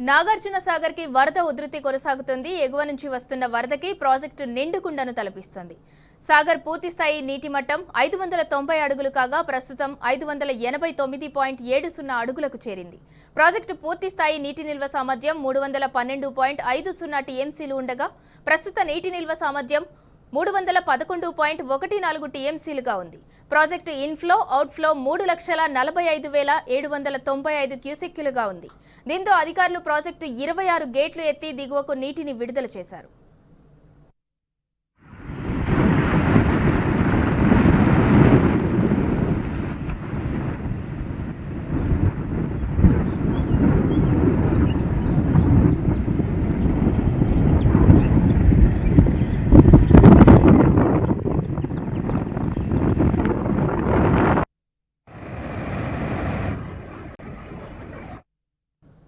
నాగార్జున సాగర్ కి వరద ఉధృతి కొనసాగుతుంది. ఎగువ నుంచి వస్తున్న వరదకి ప్రాజెక్టు నిండుకుండను తలపిస్తుంది. సాగర్ పూర్తి స్థాయి నీటి మట్టం 590 అడుగులు కాగా ప్రస్తుతం 589.70 అడుగులకు చేరింది. ప్రాజెక్టు పూర్తి స్థాయి నీటి నిల్వ సామర్థ్యం 312.50 టీఎంసీలు ఉండగా ప్రస్తుత నీటి నిల్వ సామర్థ్యం 311.14 టీఎంసీలుగా ఉంది. ప్రాజెక్టు ఇన్ఫ్లో అవుట్ఫ్లో 3,45,795 క్యూసెక్కులుగా ఉంది. దీంతో అధికారులు ప్రాజెక్టు 26 గేట్లు ఎత్తి దిగువకు నీటిని విడుదల చేశారు.